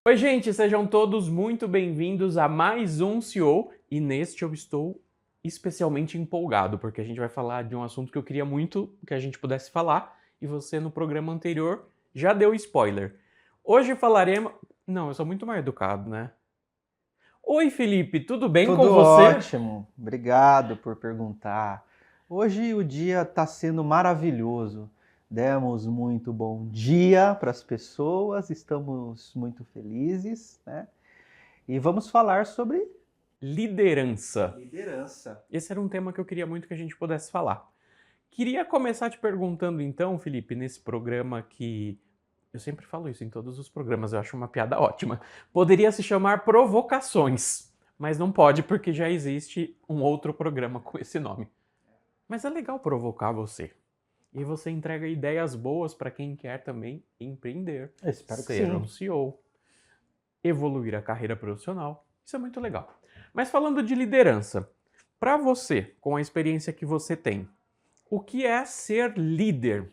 Oi, gente, sejam todos muito bem-vindos a mais um CEO e neste eu estou especialmente empolgado porque a gente vai falar de um assunto que eu queria muito que a gente pudesse falar e você no programa anterior já deu spoiler. Hoje falaremos... Não, eu sou muito mais educado, né? Oi, Felipe, tudo bem com Tudo você? ótimo, obrigado por perguntar. Hoje o dia está sendo maravilhoso. Demos muito bom dia para as pessoas, estamos muito felizes, né? E vamos falar sobre Liderança. liderança. Esse era um tema que eu queria muito que a gente pudesse falar. Queria começar te perguntando então, Felipe, nesse programa que eu sempre falo isso em todos os programas, eu acho uma piada ótima. Poderia se chamar Provocações, mas não pode porque já existe um outro programa com esse nome. Mas é legal provocar você. E você entrega ideias boas para quem quer também empreender, Eu espero que ser sim. um CEO, evoluir a carreira profissional. Isso é muito legal. Mas falando de liderança, para você, com a experiência que você tem, o que é ser líder?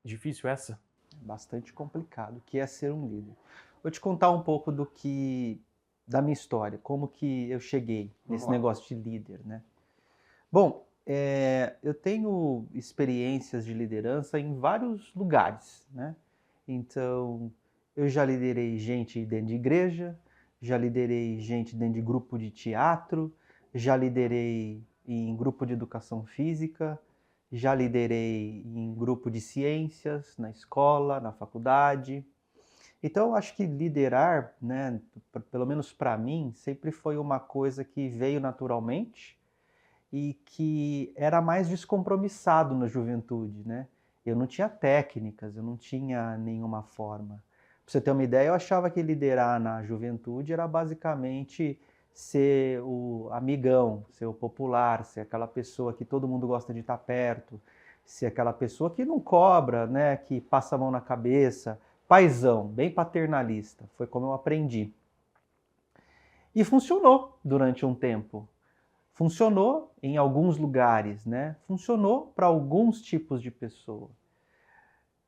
Difícil essa? É bastante complicado, o que é ser um líder. Vou te contar um pouco da minha história, como que eu cheguei Vamos nesse lá. negócio de líder, né? Bom, eu tenho experiências de liderança em vários lugares, né? Então, eu já liderei gente dentro de igreja, já liderei gente dentro de grupo de teatro, já liderei em grupo de educação física, já liderei em grupo de ciências, na escola, na faculdade. Então, eu acho que liderar, né, pelo menos para mim, sempre foi uma coisa que veio naturalmente e que era mais descompromissado na juventude, né? Eu não tinha técnicas, eu não tinha nenhuma forma. Pra você ter uma ideia, eu achava que liderar na juventude era basicamente ser o amigão, ser o popular, ser aquela pessoa que todo mundo gosta de estar perto, ser aquela pessoa que não cobra, né, que passa a mão na cabeça, paizão, bem paternalista. Foi como eu aprendi. E funcionou durante um tempo. Funcionou em alguns lugares, né? Funcionou para alguns tipos de pessoa.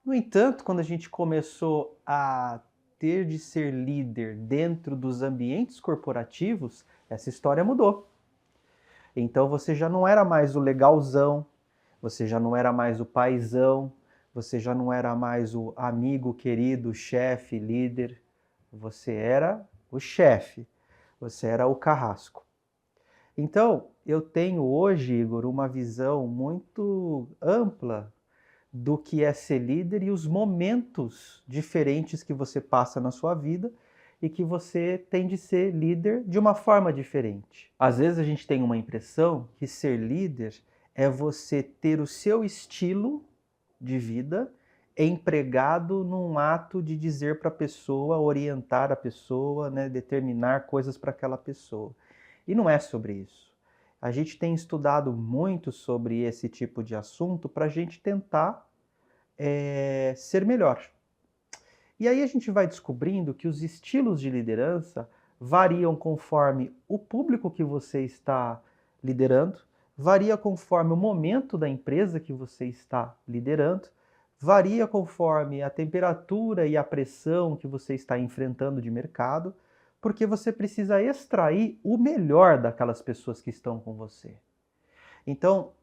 No entanto, quando a gente começou a ter de ser líder dentro dos ambientes corporativos, essa história mudou. Então você já não era mais o legalzão, você já não era mais o paizão, você já não era mais o amigo querido, chefe, líder. Você era o chefe, você era o carrasco. Então, eu tenho hoje, Igor, uma visão muito ampla do que é ser líder e os momentos diferentes que você passa na sua vida e que você tem de ser líder de uma forma diferente. Às vezes a gente tem uma impressão que ser líder é você ter o seu estilo de vida empregado num ato de dizer para a pessoa, orientar a pessoa, né, determinar coisas para aquela pessoa. E não é sobre isso. A gente tem estudado muito sobre esse tipo de assunto para a gente tentar ser melhor. E aí a gente vai descobrindo que os estilos de liderança variam conforme o público que você está liderando, varia conforme o momento da empresa que você está liderando, varia conforme a temperatura e a pressão que você está enfrentando de mercado, porque você precisa extrair o melhor daquelas pessoas que estão com você. Então,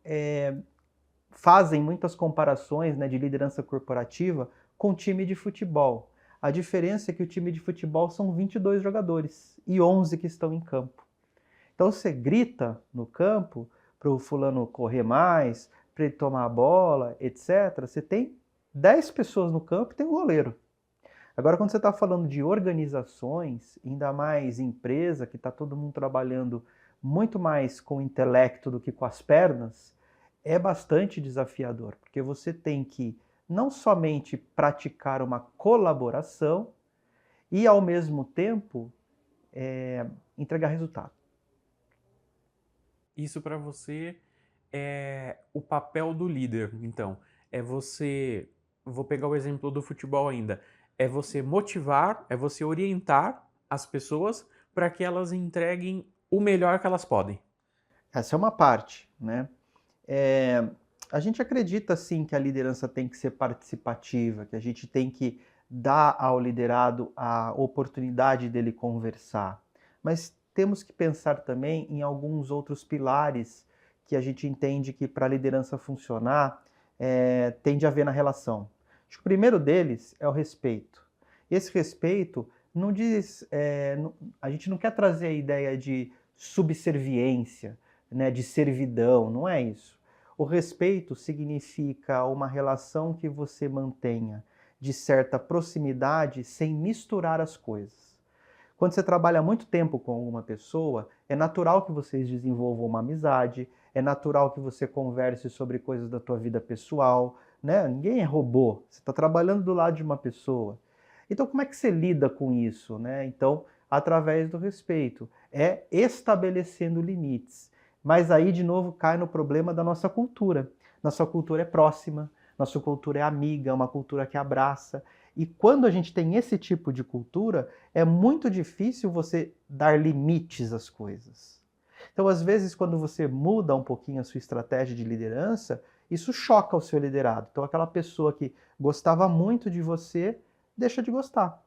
fazem muitas comparações, né, de liderança corporativa com time de futebol. A diferença é que o time de futebol são 22 jogadores e 11 que estão em campo. Então você grita no campo para o fulano correr mais, para ele tomar a bola, etc. Você tem 10 pessoas no campo e tem um goleiro. Agora, quando você está falando de organizações, ainda mais empresa, que está todo mundo trabalhando muito mais com o intelecto do que com as pernas, é bastante desafiador, porque você tem que não somente praticar uma colaboração e, ao mesmo tempo, entregar resultado. Isso para você é o papel do líder, então. É você. Vou pegar o exemplo do futebol ainda. É você motivar, é você orientar as pessoas para que elas entreguem o melhor que elas podem. Essa é uma parte, né? É, a gente acredita sim que a liderança tem que ser participativa, que a gente tem que dá ao liderado a oportunidade dele conversar. Mas temos que pensar também em alguns outros pilares que a gente entende que para a liderança funcionar, tem de haver na relação. Acho que o primeiro deles é o respeito. Esse respeito não diz, a gente não quer trazer a ideia de subserviência, né, de servidão, não é isso. O respeito significa uma relação que você mantenha de certa proximidade sem misturar as coisas. Quando você trabalha muito tempo com alguma pessoa, é natural que vocês desenvolvam uma amizade, é natural que você converse sobre coisas da tua vida pessoal, né? Ninguém é robô, você está trabalhando do lado de uma pessoa. Então, como é que você lida com isso, né? Então, através do respeito, é estabelecendo limites. Mas aí, de novo, cai no problema da nossa cultura. Nossa cultura é próxima, nossa cultura é amiga, é uma cultura que abraça. E quando a gente tem esse tipo de cultura, é muito difícil você dar limites às coisas. Então, às vezes, quando você muda um pouquinho a sua estratégia de liderança, isso choca o seu liderado. Então, aquela pessoa que gostava muito de você, deixa de gostar.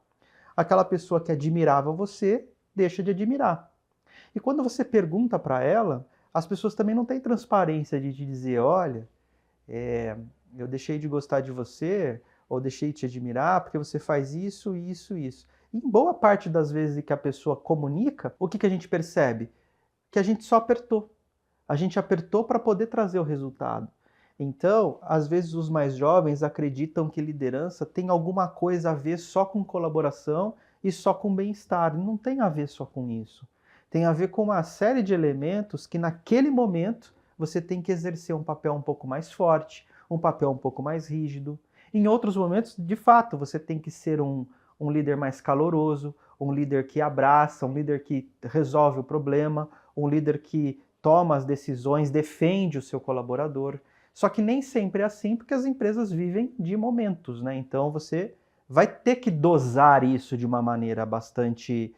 Aquela pessoa que admirava você, deixa de admirar. E quando você pergunta para ela, as pessoas também não têm transparência de te dizer, olha, eu deixei de gostar de você, ou deixei de te admirar porque você faz isso, isso, isso. E em boa parte das vezes que a pessoa comunica, o que a gente percebe? Que a gente só apertou. A gente apertou para poder trazer o resultado. Então, às vezes os mais jovens acreditam que liderança tem alguma coisa a ver só com colaboração e só com bem-estar. Não tem a ver só com isso. Tem a ver com uma série de elementos que naquele momento você tem que exercer um papel um pouco mais forte, um papel um pouco mais rígido. Em outros momentos, de fato, você tem que ser um líder mais caloroso, um líder que abraça, um líder que resolve o problema, um líder que toma as decisões, defende o seu colaborador. Só que nem sempre é assim, porque as empresas vivem de momentos, né? Então você vai ter que dosar isso de uma maneira bastante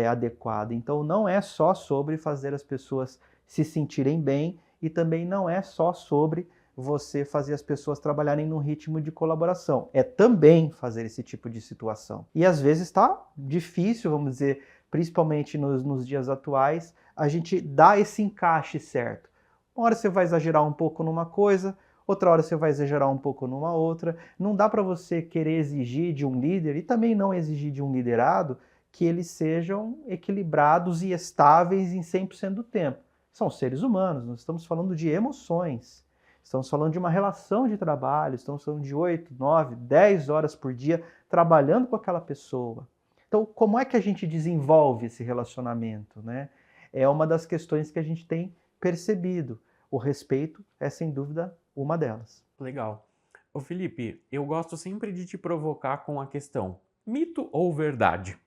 adequada. Então não é só sobre fazer as pessoas se sentirem bem e também não é só sobre você fazer as pessoas trabalharem num ritmo de colaboração. É também fazer esse tipo de situação. E às vezes está difícil, vamos dizer, principalmente nos dias atuais, a gente dá esse encaixe certo. Uma hora você vai exagerar um pouco numa coisa, outra hora você vai exagerar um pouco numa outra. Não dá para você querer exigir de um líder e também não exigir de um liderado que eles sejam equilibrados e estáveis em 100% do tempo. São seres humanos, nós estamos falando de emoções. Estamos falando de uma relação de trabalho, estamos falando de 8, 9, 10 horas por dia trabalhando com aquela pessoa. Então, como é que a gente desenvolve esse relacionamento, né? É uma das questões que a gente tem percebido. O respeito é, sem dúvida, uma delas. Legal. Ô Felipe, eu gosto sempre de te provocar com a questão mito ou verdade?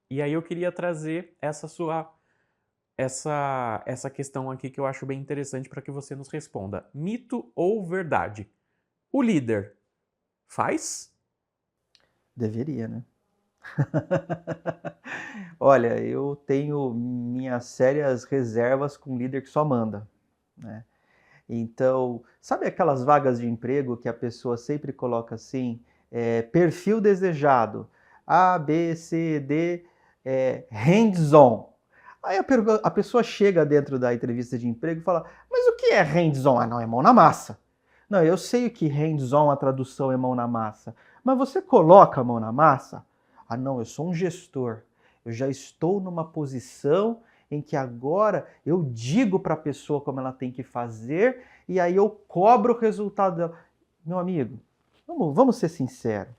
E aí eu queria trazer essa questão aqui que eu acho bem interessante para que você nos responda. Mito ou verdade? O líder faz? Deveria, né? Olha, eu tenho minhas sérias reservas com líder que só manda, né? Então, sabe aquelas vagas de emprego que a pessoa sempre coloca assim, perfil desejado, A, B, C, D, hands-on. Aí a pessoa chega dentro da entrevista de emprego e fala, mas o que é hands-on? Ah, não, é mão na massa. Não, eu sei que hands-on, a tradução é mão na massa, mas você coloca a mão na massa? Ah, não, eu sou um gestor. Eu já estou numa posição em que agora eu digo para a pessoa como ela tem que fazer e aí eu cobro o resultado dela. Meu amigo, vamos ser sinceros.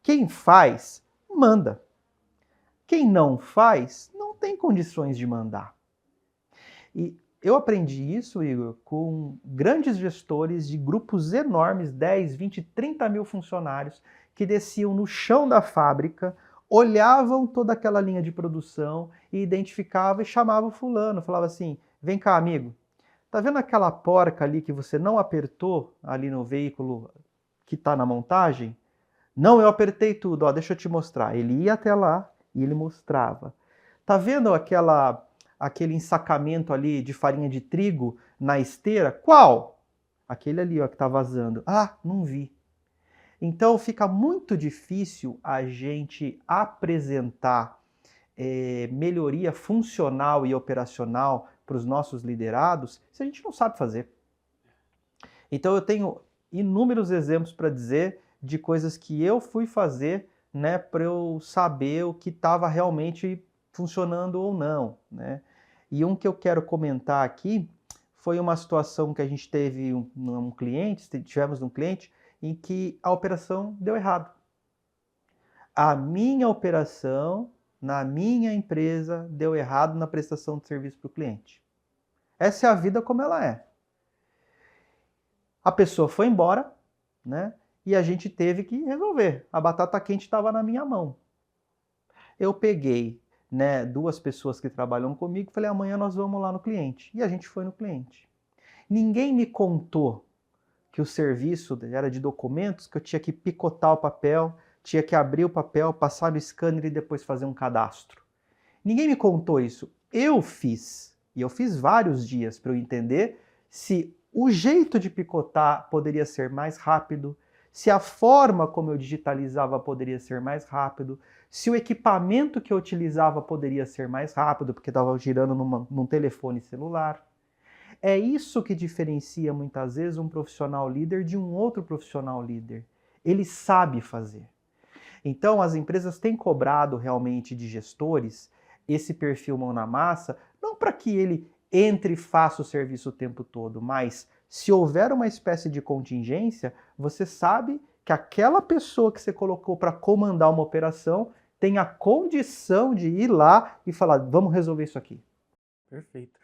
Quem faz, manda. Quem não faz, não tem condições de mandar. E eu aprendi isso, Igor, com grandes gestores de grupos enormes, 10, 20, 30 mil funcionários, que desciam no chão da fábrica, olhavam toda aquela linha de produção e identificavam e chamavam fulano, falava assim, vem cá, amigo, tá vendo aquela porca ali que você não apertou ali no veículo que está na montagem? Não, eu apertei tudo, ó, deixa eu te mostrar. Ele ia até lá e ele mostrava. Tá vendo aquele ensacamento ali de farinha de trigo na esteira? Qual? Aquele ali, ó, que tá vazando. Ah, não vi. Então fica muito difícil a gente apresentar melhoria funcional e operacional para os nossos liderados se a gente não sabe fazer. Então eu tenho inúmeros exemplos para dizer de coisas que eu fui fazer, né, para eu saber o que estava realmente funcionando ou não, né? E um que eu quero comentar aqui foi uma situação que a gente teve tivemos um cliente em que a operação deu errado. A minha operação na minha empresa deu errado na prestação de serviço para o cliente. Essa é a vida como ela é. A pessoa foi embora, né? E a gente teve que resolver. A batata quente estava na minha mão. Eu peguei, né, 2 pessoas que trabalham comigo e falei, amanhã nós vamos lá no cliente. E a gente foi no cliente. Ninguém me contou que o serviço era de documentos, que eu tinha que picotar o papel, tinha que abrir o papel, passar no scanner e depois fazer um cadastro. Ninguém me contou isso. Eu fiz. E eu fiz vários dias para eu entender se o jeito de picotar poderia ser mais rápido, se a forma como eu digitalizava poderia ser mais rápido, se o equipamento que eu utilizava poderia ser mais rápido, porque estava girando num telefone celular. É isso que diferencia muitas vezes um profissional líder de um outro profissional líder. Ele sabe fazer. Então, as empresas têm cobrado realmente de gestores esse perfil mão na massa, não para que ele entre e faça o serviço o tempo todo, mas se houver uma espécie de contingência, você sabe que aquela pessoa que você colocou para comandar uma operação tem a condição de ir lá e falar, vamos resolver isso aqui. Perfeito.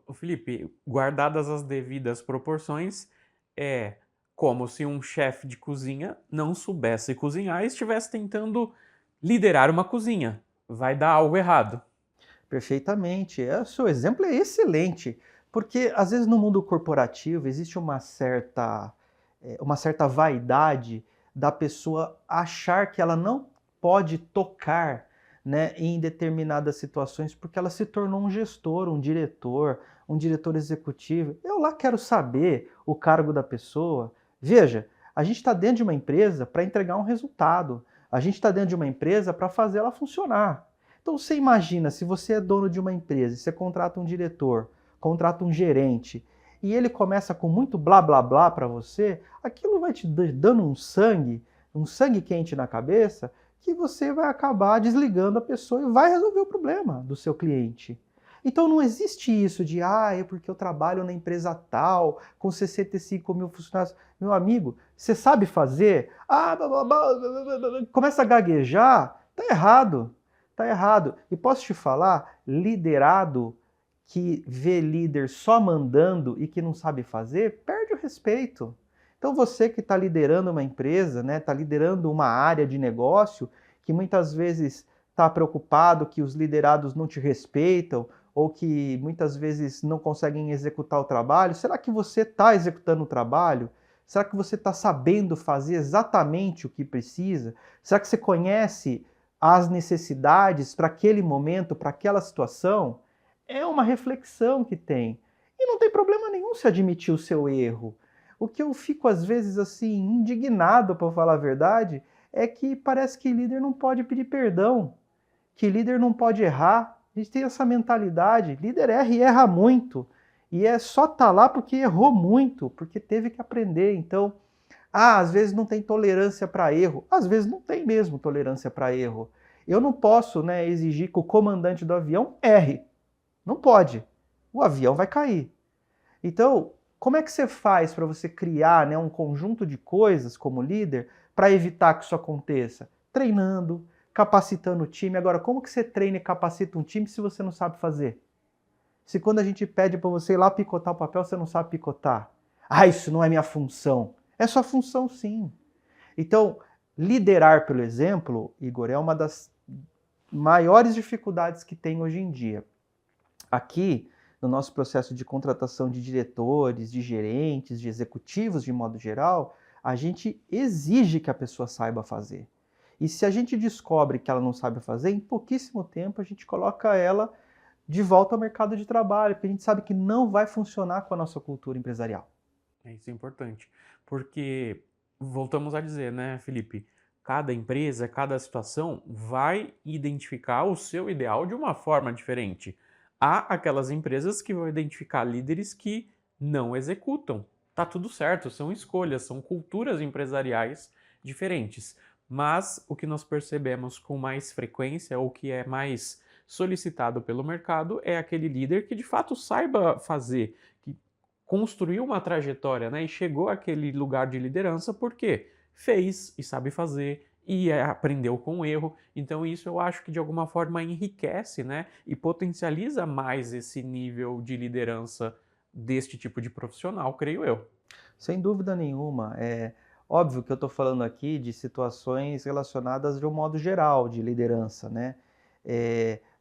Ô Felipe, guardadas as devidas proporções, é como se um chefe de cozinha não soubesse cozinhar e estivesse tentando liderar uma cozinha. Vai dar algo errado. Perfeitamente. O seu exemplo é excelente, porque às vezes no mundo corporativo existe uma certa vaidade da pessoa achar que ela não pode tocar, né, em determinadas situações porque ela se tornou um gestor, um diretor executivo. Eu lá quero saber o cargo da pessoa. Veja, a gente está dentro de uma empresa para entregar um resultado. A gente está dentro de uma empresa para fazer ela funcionar. Então você imagina, se você é dono de uma empresa, você contrata um diretor, contrata um gerente, e ele começa com muito blá blá blá para você, aquilo vai te dando um sangue quente na cabeça, que você vai acabar desligando a pessoa e vai resolver o problema do seu cliente. Então não existe isso de, é porque eu trabalho na empresa tal, com 65 mil funcionários. Meu amigo, você sabe fazer? Começa a gaguejar, tá errado. Tá errado. E posso te falar, liderado que vê líder só mandando e que não sabe fazer, perde o respeito. Então você que está liderando uma empresa, né, está liderando uma área de negócio, que muitas vezes está preocupado que os liderados não te respeitam, ou que muitas vezes não conseguem executar o trabalho, será que você está executando o trabalho? Será que você está sabendo fazer exatamente o que precisa? Será que você conhece as necessidades para aquele momento, para aquela situação? É uma reflexão que tem. E não tem problema nenhum se admitir o seu erro. O que eu fico às vezes assim indignado, para falar a verdade, é que parece que líder não pode pedir perdão, que líder não pode errar. A gente tem essa mentalidade, líder erra e erra muito. E é só estar lá porque errou muito, porque teve que aprender. Então, às vezes não tem tolerância para erro. Às vezes não tem mesmo tolerância para erro. Eu não posso, né, exigir que o comandante do avião erre. Não pode. O avião vai cair. Então, como é que você faz para você criar, né, um conjunto de coisas como líder para evitar que isso aconteça? Treinando, capacitando o time. Agora, como que você treina e capacita um time se você não sabe fazer? Se quando a gente pede para você ir lá picotar o papel, você não sabe picotar. Isso não é minha função. É sua função, sim. Então, liderar pelo exemplo, Igor, é uma das maiores dificuldades que tem hoje em dia. Aqui, no nosso processo de contratação de diretores, de gerentes, de executivos, de modo geral, a gente exige que a pessoa saiba fazer. E se a gente descobre que ela não sabe fazer, em pouquíssimo tempo a gente coloca ela de volta ao mercado de trabalho, porque a gente sabe que não vai funcionar com a nossa cultura empresarial. Isso é importante, porque voltamos a dizer, né, Felipe? Cada empresa, cada situação vai identificar o seu ideal de uma forma diferente. Há aquelas empresas que vão identificar líderes que não executam. Tá tudo certo, são escolhas, são culturas empresariais diferentes. Mas o que nós percebemos com mais frequência, ou que é mais solicitado pelo mercado, é aquele líder que de fato saiba fazer, que construiu uma trajetória, né, e chegou àquele lugar de liderança porque fez e sabe fazer e aprendeu com o erro. Então isso eu acho que de alguma forma enriquece, né, e potencializa mais esse nível de liderança deste tipo de profissional, creio eu. Sem dúvida nenhuma. É óbvio que eu estou falando aqui de situações relacionadas de um modo geral, de liderança, né?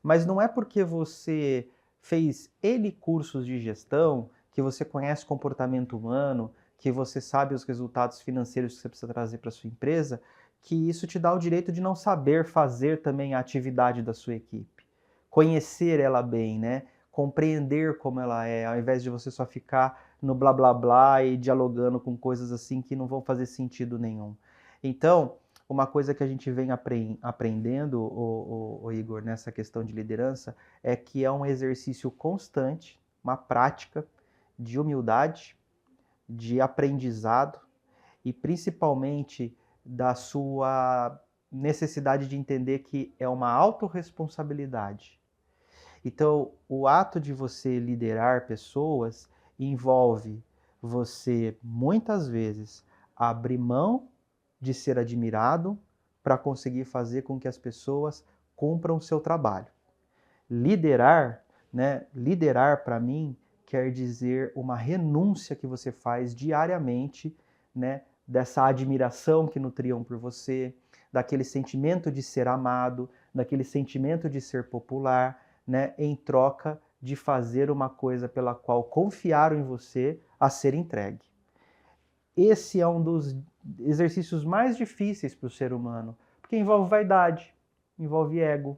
Mas não é porque você fez N cursos de gestão, que você conhece comportamento humano, que você sabe os resultados financeiros que você precisa trazer para sua empresa, que isso te dá o direito de não saber fazer também a atividade da sua equipe. Conhecer ela bem, né? Compreender como ela é, ao invés de você só ficar no blá blá blá e dialogando com coisas assim que não vão fazer sentido nenhum. Então, uma coisa que a gente vem aprendendo, o Igor, nessa questão de liderança, é que é um exercício constante, uma prática de humildade, de aprendizado e principalmente da sua necessidade de entender que é uma autorresponsabilidade. Então, o ato de você liderar pessoas envolve você, muitas vezes, abrir mão de ser admirado para conseguir fazer com que as pessoas cumpram o seu trabalho. Liderar, né? Liderar para mim quer dizer uma renúncia que você faz diariamente, né? Dessa admiração que nutriam por você, daquele sentimento de ser amado, daquele sentimento de ser popular, né, em troca de fazer uma coisa pela qual confiaram em você a ser entregue. Esse é um dos exercícios mais difíceis para o ser humano, porque envolve vaidade, envolve ego,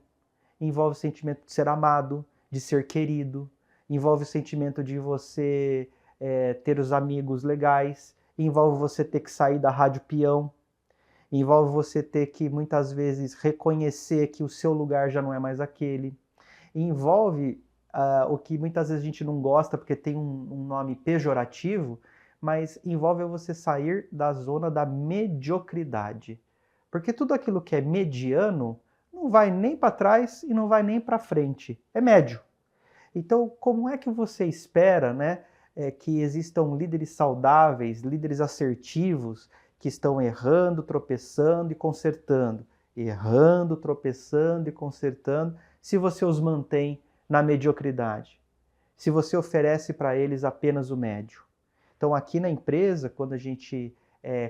envolve o sentimento de ser amado, de ser querido, envolve o sentimento de você ter os amigos legais, envolve você ter que sair da rádio peão, envolve você ter que muitas vezes reconhecer que o seu lugar já não é mais aquele, envolve o que muitas vezes a gente não gosta porque tem um nome pejorativo, mas envolve você sair da zona da mediocridade. Porque tudo aquilo que é mediano não vai nem para trás e não vai nem para frente. É médio. Então, como é que você espera, né, que existam líderes saudáveis, líderes assertivos, que estão errando, tropeçando e consertando, errando, tropeçando e consertando, se você os mantém na mediocridade, se você oferece para eles apenas o médio? Então, aqui na empresa, quando a gente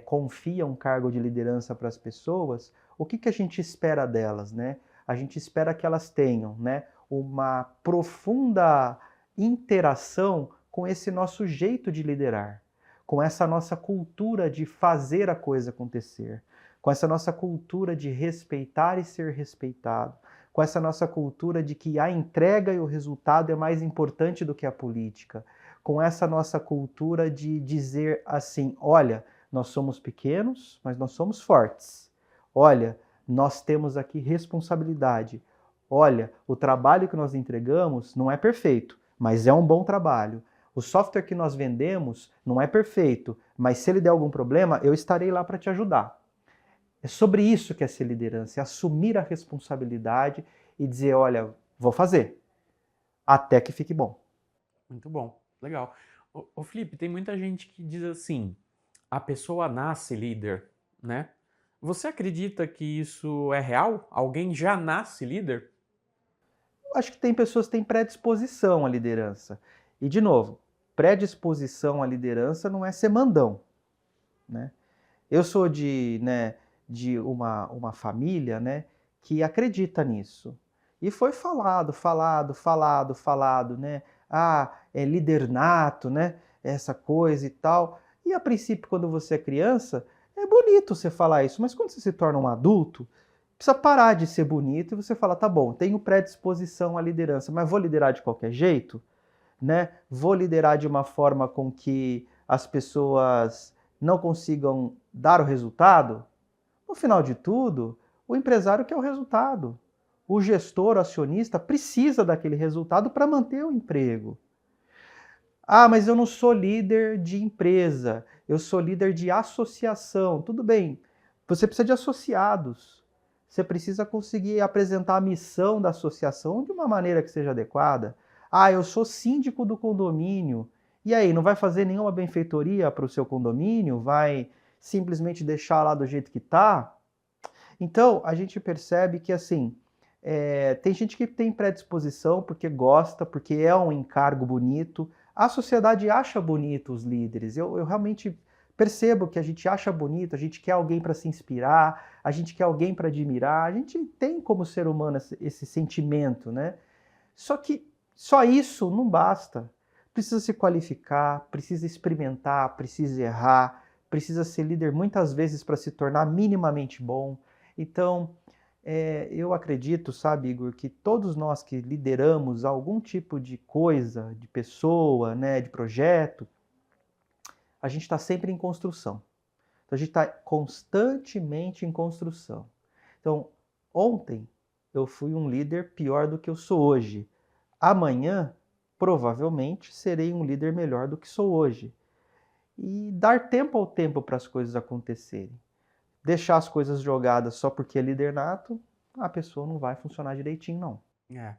confia um cargo de liderança para as pessoas, o que a gente espera delas, né? A gente espera que elas tenham, né, uma profunda interação com esse nosso jeito de liderar, com essa nossa cultura de fazer a coisa acontecer, com essa nossa cultura de respeitar e ser respeitado, com essa nossa cultura de que a entrega e o resultado é mais importante do que a política, com essa nossa cultura de dizer assim, olha, nós somos pequenos, mas nós somos fortes. Olha, nós temos aqui responsabilidade. Olha, o trabalho que nós entregamos não é perfeito, mas é um bom trabalho. O software que nós vendemos não é perfeito, mas se ele der algum problema, eu estarei lá para te ajudar. É sobre isso que é ser liderança, é assumir a responsabilidade e dizer, olha, vou fazer, até que fique bom. Muito bom, legal. Ô Felipe, tem muita gente que diz assim, a pessoa nasce líder, né? Você acredita que isso é real? Alguém já nasce líder? Eu acho que tem pessoas que têm predisposição à liderança. E, de novo, predisposição à liderança não é ser mandão, né? Eu sou de uma família, né, que acredita nisso. E foi falado, né? Ah, é líder nato, né? Essa coisa e tal. E a princípio, quando você é criança, é bonito você falar isso, mas quando você se torna um adulto, precisa parar de ser bonito e você fala, tá bom, tenho predisposição à liderança, mas vou liderar de qualquer jeito, né? Vou liderar de uma forma com que as pessoas não consigam dar o resultado, no final de tudo, o empresário quer o resultado. O gestor, o acionista, precisa daquele resultado para manter o emprego. Ah, mas eu não sou líder de empresa, eu sou líder de associação. Tudo bem, você precisa de associados. Você precisa conseguir apresentar a missão da associação de uma maneira que seja adequada. Ah, eu sou síndico do condomínio. E aí, não vai fazer nenhuma benfeitoria para o seu condomínio? Vai simplesmente deixar lá do jeito que está? Então, a gente percebe que, assim, tem gente que tem predisposição porque gosta, porque é um encargo bonito. A sociedade acha bonito os líderes. Eu realmente percebo que a gente acha bonito, a gente quer alguém para se inspirar, a gente quer alguém para admirar. A gente tem como ser humano esse sentimento, né? Só que só isso não basta. Precisa se qualificar, precisa experimentar, precisa errar, precisa ser líder muitas vezes para se tornar minimamente bom. Então, eu acredito, sabe, Igor, que todos nós que lideramos algum tipo de coisa, de pessoa, né, de projeto, a gente está sempre em construção. Então, a gente está constantemente em construção. Então, ontem eu fui um líder pior do que eu sou hoje. Amanhã, provavelmente, serei um líder melhor do que sou hoje. E dar tempo ao tempo para as coisas acontecerem. Deixar as coisas jogadas só porque é líder nato, a pessoa não vai funcionar direitinho, não. É.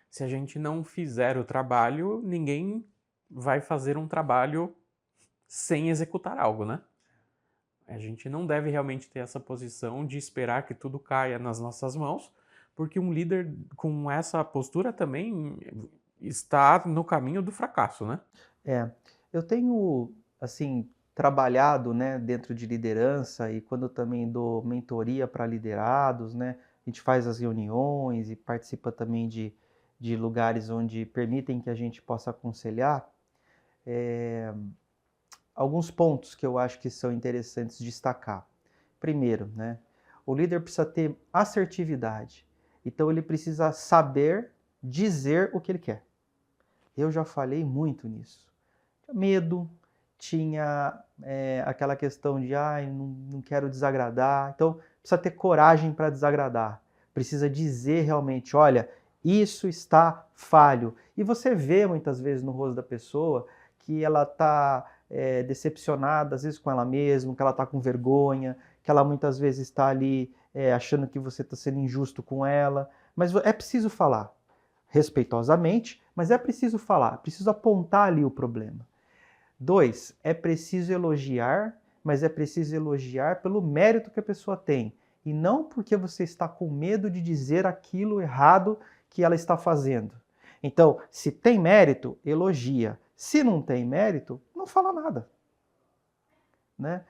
Se a gente não fizer o trabalho, ninguém vai fazer um trabalho sem executar algo, né? A gente não deve realmente ter essa posição de esperar que tudo caia nas nossas mãos, porque um líder com essa postura também está no caminho do fracasso, né? Eu tenho, assim, trabalhado, né, dentro de liderança e quando eu também dou mentoria para liderados, né, a gente faz as reuniões e participa também de lugares onde permitem que a gente possa aconselhar, alguns pontos que eu acho que são interessantes destacar. Primeiro, né, o líder precisa ter assertividade. Então ele precisa saber dizer o que ele quer. Eu já falei muito nisso. Tinha medo, tinha aquela questão de não quero desagradar. Então precisa ter coragem para desagradar. Precisa dizer realmente, olha, isso está falho. E você vê muitas vezes no rosto da pessoa que ela está decepcionada, às vezes com ela mesma, que ela está com vergonha, que ela muitas vezes está ali achando que você está sendo injusto com ela. Mas é preciso falar, respeitosamente, mas é preciso falar, é preciso apontar ali o problema. 2, é preciso elogiar, mas é preciso elogiar pelo mérito que a pessoa tem, e não porque você está com medo de dizer aquilo errado que ela está fazendo. Então, se tem mérito, elogia. Se não tem mérito, não fala nada. Né?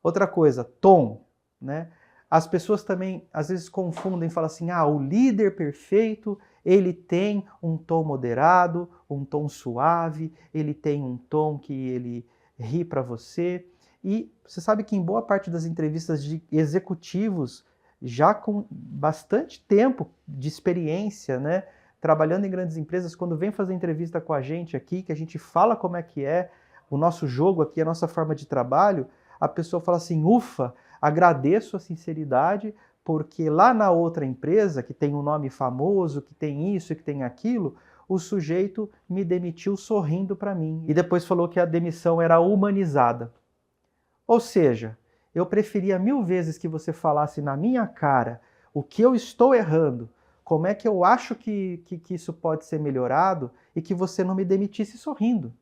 Outra coisa, tom. Né? As pessoas também às vezes confundem e falam assim, o líder perfeito, ele tem um tom moderado, um tom suave, ele tem um tom que ele ri para você. E você sabe que em boa parte das entrevistas de executivos, já com bastante tempo de experiência, né, trabalhando em grandes empresas, quando vem fazer entrevista com a gente aqui, que a gente fala como é que é o nosso jogo aqui, a nossa forma de trabalho, a pessoa fala assim, ufa, agradeço a sinceridade, porque lá na outra empresa, que tem um nome famoso, que tem isso e que tem aquilo, o sujeito me demitiu sorrindo para mim. E depois falou que a demissão era humanizada. Ou seja, eu preferia 1000 vezes que você falasse na minha cara o que eu estou errando, como é que eu acho que isso pode ser melhorado e que você não me demitisse sorrindo.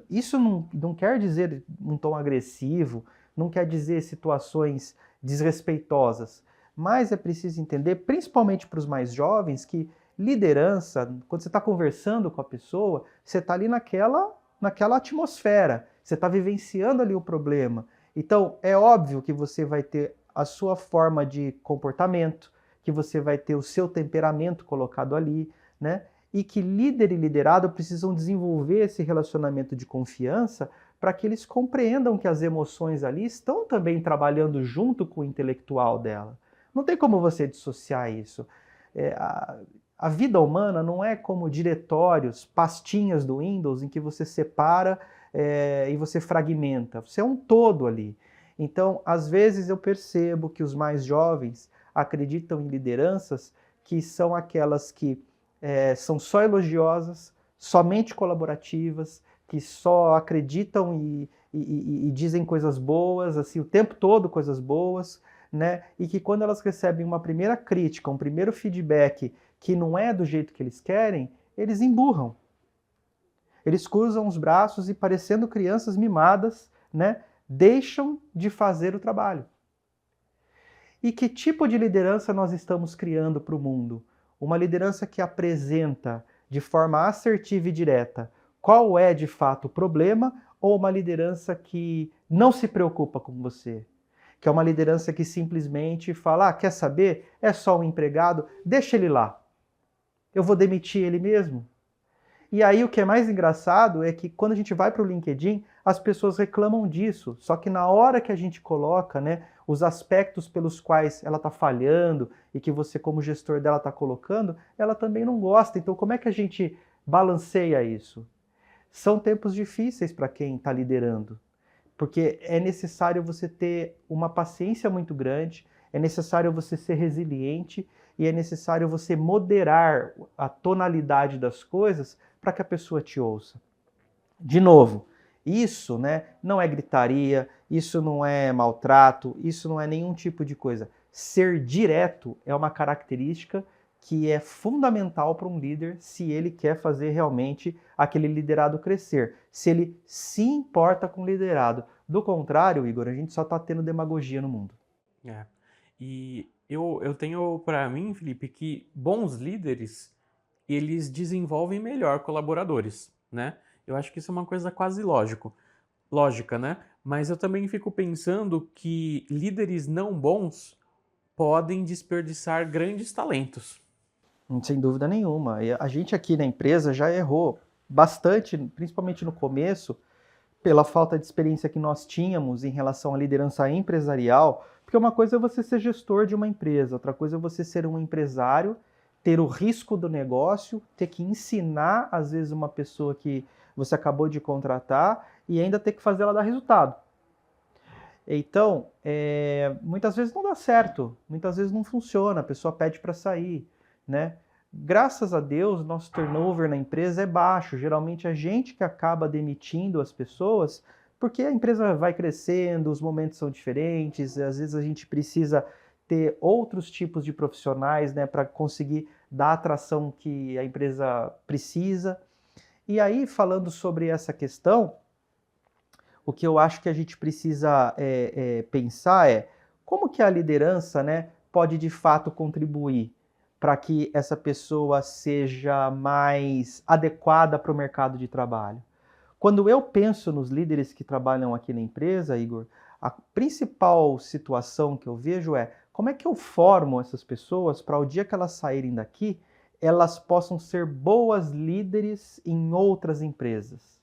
Isso não quer dizer um tom agressivo, não quer dizer situações desrespeitosas, mas é preciso entender, principalmente para os mais jovens, que liderança, quando você está conversando com a pessoa, você está ali naquela atmosfera, você está vivenciando ali o problema. Então, é óbvio que você vai ter a sua forma de comportamento, que você vai ter o seu temperamento colocado ali, né? E que líder e liderado precisam desenvolver esse relacionamento de confiança para que eles compreendam que as emoções ali estão também trabalhando junto com o intelectual dela. Não tem como você dissociar isso. A vida humana não é como diretórios, pastinhas do Windows, em que você separa e você fragmenta. Você é um todo ali. Então, às vezes eu percebo que os mais jovens acreditam em lideranças que são aquelas que são só elogiosas, somente colaborativas, que só acreditam e dizem coisas boas, assim, o tempo todo coisas boas, né? E que quando elas recebem uma primeira crítica, um primeiro feedback que não é do jeito que eles querem, eles emburram. Eles cruzam os braços e, parecendo crianças mimadas, né, deixam de fazer o trabalho. E que tipo de liderança nós estamos criando para o mundo? Uma liderança que apresenta de forma assertiva e direta qual é de fato o problema, ou uma liderança que não se preocupa com você? Que é uma liderança que simplesmente fala, quer saber? É só um empregado, deixa ele lá. Eu vou demitir ele mesmo. E aí o que é mais engraçado é que quando a gente vai para o LinkedIn, as pessoas reclamam disso. Só que na hora que a gente coloca, né, os aspectos pelos quais ela está falhando e que você como gestor dela está colocando, ela também não gosta. Então como é que a gente balanceia isso? São tempos difíceis para quem está liderando, porque é necessário você ter uma paciência muito grande, é necessário você ser resiliente e é necessário você moderar a tonalidade das coisas para que a pessoa te ouça. De novo, isso, né, não é gritaria, isso não é maltrato, isso não é nenhum tipo de coisa. Ser direto é uma característica que é fundamental para um líder se ele quer fazer realmente aquele liderado crescer, se ele se importa com o liderado. Do contrário, Igor, a gente só está tendo demagogia no mundo. E eu tenho para mim, Felipe, que bons líderes, eles desenvolvem melhor colaboradores, né? Eu acho que isso é uma coisa quase lógica, né? Mas eu também fico pensando que líderes não bons podem desperdiçar grandes talentos. Sem dúvida nenhuma. E a gente aqui na empresa já errou bastante, principalmente no começo, pela falta de experiência que nós tínhamos em relação à liderança empresarial, porque uma coisa é você ser gestor de uma empresa, outra coisa é você ser um empresário, ter o risco do negócio, ter que ensinar, às vezes, uma pessoa que você acabou de contratar e ainda ter que fazer ela dar resultado. Então, muitas vezes não dá certo, muitas vezes não funciona, a pessoa pede para sair, né? Graças a Deus, nosso turnover na empresa é baixo. Geralmente a gente que acaba demitindo as pessoas, porque a empresa vai crescendo, os momentos são diferentes, às vezes a gente precisa ter outros tipos de profissionais, né, para conseguir dar a atração que a empresa precisa. E aí, falando sobre essa questão, o que eu acho que a gente precisa pensar é como que a liderança, né, pode de fato contribuir para que essa pessoa seja mais adequada para o mercado de trabalho. Quando eu penso nos líderes que trabalham aqui na empresa, Igor, a principal situação que eu vejo é como é que eu formo essas pessoas para o dia que elas saírem daqui, elas possam ser boas líderes em outras empresas.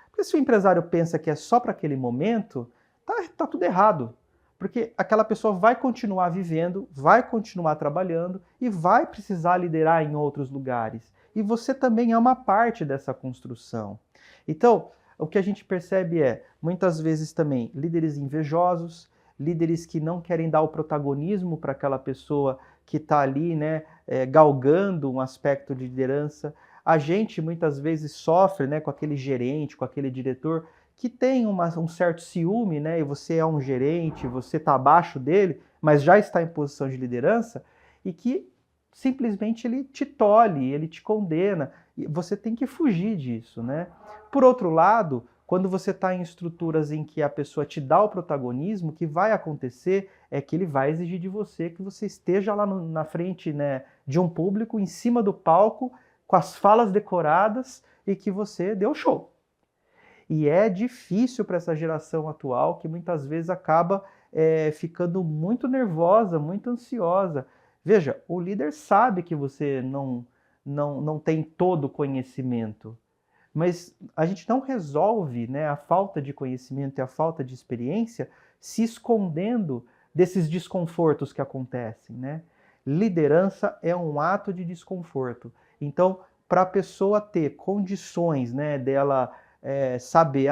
Porque se o empresário pensa que é só para aquele momento, tá tudo errado. Porque aquela pessoa vai continuar vivendo, vai continuar trabalhando e vai precisar liderar em outros lugares. E você também é uma parte dessa construção. Então, o que a gente percebe é, muitas vezes também, líderes invejosos, líderes que não querem dar o protagonismo para aquela pessoa que está ali, né, galgando um aspecto de liderança. A gente muitas vezes sofre, né, com aquele gerente, com aquele diretor que tem um certo ciúme, né, e você é um gerente, você está abaixo dele, mas já está em posição de liderança, e que simplesmente ele te tolhe, ele te condena, e você tem que fugir disso, né? Por outro lado, quando você está em estruturas em que a pessoa te dá o protagonismo, o que vai acontecer é que ele vai exigir de você que você esteja lá na frente, né, de um público, em cima do palco, com as falas decoradas e que você deu show. E é difícil para essa geração atual que muitas vezes acaba ficando muito nervosa, muito ansiosa. Veja, o líder sabe que você não tem todo o conhecimento, mas a gente não resolve, né, a falta de conhecimento e a falta de experiência se escondendo desses desconfortos que acontecem, né? Liderança é um ato de desconforto. Então, para a pessoa ter condições, né, dela saber,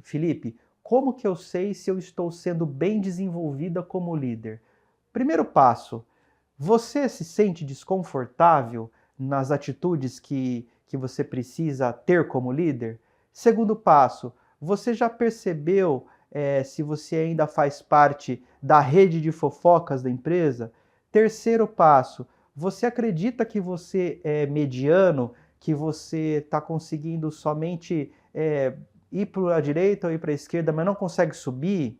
Felipe, como que eu sei se eu estou sendo bem desenvolvida como líder? Primeiro passo, você se sente desconfortável nas atitudes que você precisa ter como líder? Segundo passo, você já percebeu se você ainda faz parte da rede de fofocas da empresa? Terceiro passo, você acredita que você é mediano, que você está conseguindo somente ir para a direita ou ir para a esquerda, mas não consegue subir?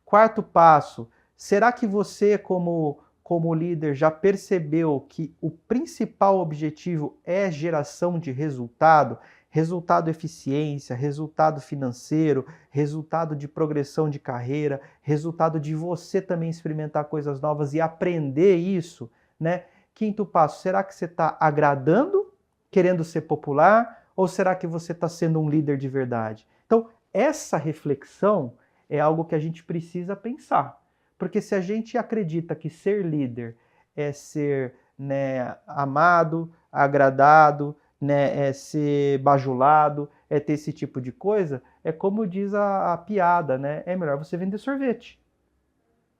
Quarto passo, será que você, como líder, já percebeu que o principal objetivo é geração de resultado? Resultado eficiência, resultado financeiro, resultado de progressão de carreira, resultado de você também experimentar coisas novas e aprender isso, né? Quinto passo, será que você está agradando, querendo ser popular, ou será que você está sendo um líder de verdade? Então, essa reflexão é algo que a gente precisa pensar. Porque se a gente acredita que ser líder é ser, né, amado, agradado, né, é ser bajulado, é ter esse tipo de coisa, é como diz a piada, né? É melhor você vender sorvete.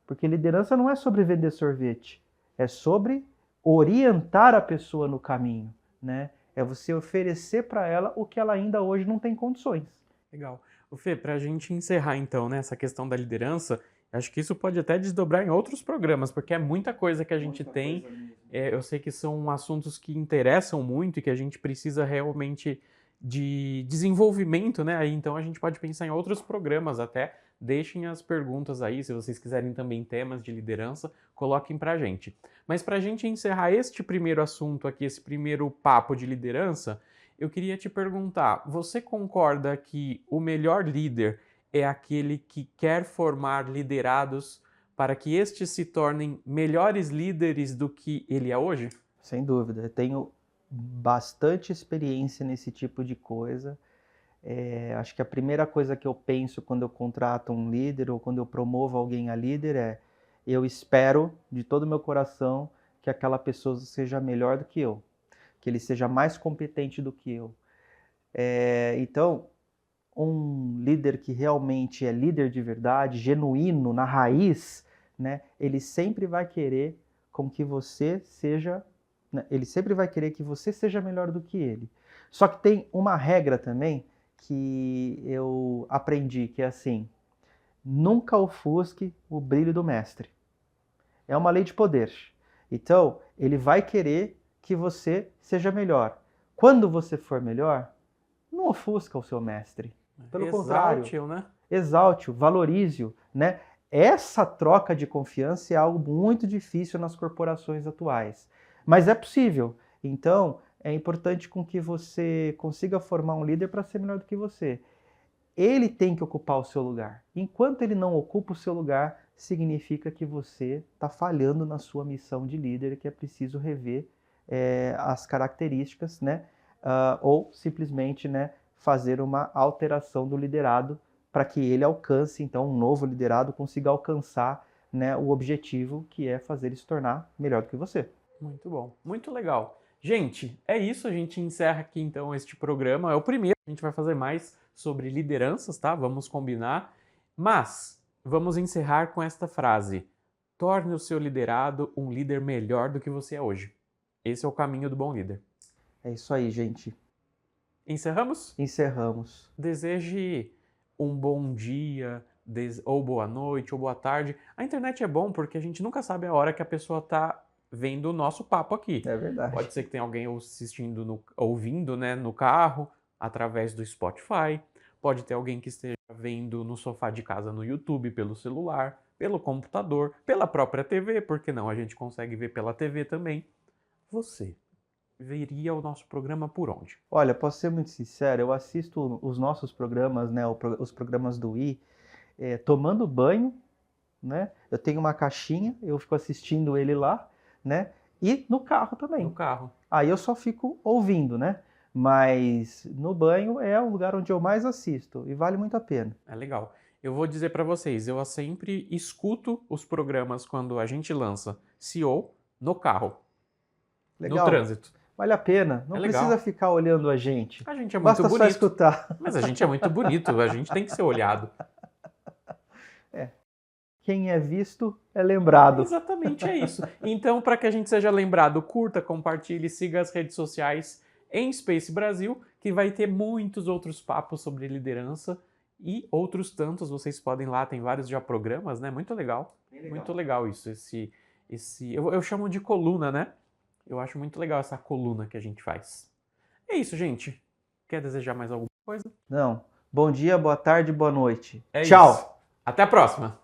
Porque liderança não é sobre vender sorvete, é sobre orientar a pessoa no caminho, né? É você oferecer para ela o que ela ainda hoje não tem condições. Legal. O Fê, para a gente encerrar então, né, essa questão da liderança, acho que isso pode até desdobrar em outros programas, porque é muita coisa que a gente tem. Eu sei que são assuntos que interessam muito e que a gente precisa realmente de desenvolvimento, né? Aí então a gente pode pensar em outros programas até. Deixem as perguntas aí, se vocês quiserem também temas de liderança, coloquem pra gente. Mas para a gente encerrar este primeiro assunto aqui, esse primeiro papo de liderança, eu queria te perguntar, você concorda que o melhor líder é aquele que quer formar liderados para que estes se tornem melhores líderes do que ele é hoje? Sem dúvida, eu tenho bastante experiência nesse tipo de coisa. Acho que a primeira coisa que eu penso quando eu contrato um líder ou quando eu promovo alguém a líder eu espero de todo o meu coração que aquela pessoa seja melhor do que eu, que ele seja mais competente do que eu. Então, um líder que realmente é líder de verdade, genuíno, na raiz, né, ele sempre vai querer com que você seja, né, ele sempre vai querer que você seja melhor do que ele. Só que tem uma regra também que eu aprendi, que é assim: nunca ofusque o brilho do mestre. É uma lei de poder. Então, ele vai querer que você seja melhor. Quando você for melhor, não ofusca o seu mestre. Pelo contrário, Exalte-o, né? exalte-o, valorize-o, né? Essa troca de confiança é algo muito difícil nas corporações atuais, mas é possível. Então, é importante com que você consiga formar um líder para ser melhor do que você. Ele tem que ocupar o seu lugar. Enquanto ele não ocupa o seu lugar, significa que você está falhando na sua missão de líder, que é preciso rever as características, né? Ou simplesmente, né, fazer uma alteração do liderado para que ele alcance, então, um novo liderado consiga alcançar, né, o objetivo que é fazer ele se tornar melhor do que você. Muito bom, muito legal. Gente, é isso, a gente encerra aqui então este programa. É o primeiro, a gente vai fazer mais sobre lideranças, tá? Vamos combinar. Mas vamos encerrar com esta frase: torne o seu liderado um líder melhor do que você é hoje. Esse é o caminho do bom líder. É isso aí, gente. Encerramos? Encerramos. Deseje um bom dia, ou boa noite, ou boa tarde. A internet é bom porque a gente nunca sabe a hora que a pessoa está vendo o nosso papo aqui. É verdade. Pode ser que tenha alguém assistindo, ouvindo, né, no carro, através do Spotify. Pode ter alguém que esteja vendo no sofá de casa no YouTube, pelo celular, pelo computador, pela própria TV, porque não? A gente consegue ver pela TV também. Você veria o nosso programa por onde? Olha, posso ser muito sincero, eu assisto os nossos programas, né, os programas do tomando banho, né? Eu tenho uma caixinha, eu fico assistindo ele lá, né? E no carro também. No carro. Aí eu só fico ouvindo, né? Mas no banho é o lugar onde eu mais assisto e vale muito a pena. É legal. Eu vou dizer para vocês, eu sempre escuto os programas quando a gente lança CEO no carro, no Legal. trânsito. Vale a pena. Não É legal. precisa ficar olhando a gente. A gente é muito Basta bonito. só escutar. Mas a gente é muito bonito, a gente tem que ser olhado. Quem é visto é lembrado. Exatamente, é isso. Então, para que a gente seja lembrado, curta, compartilhe, siga as redes sociais em Space Brasil, que vai ter muitos outros papos sobre liderança e outros tantos. Vocês podem lá, tem vários já programas, né? Muito legal. Muito legal isso. Eu chamo de coluna, né? Eu acho muito legal essa coluna que a gente faz. É isso, gente. Quer desejar mais alguma coisa? Não. Bom dia, boa tarde, boa noite. É Tchau. isso. Até a próxima.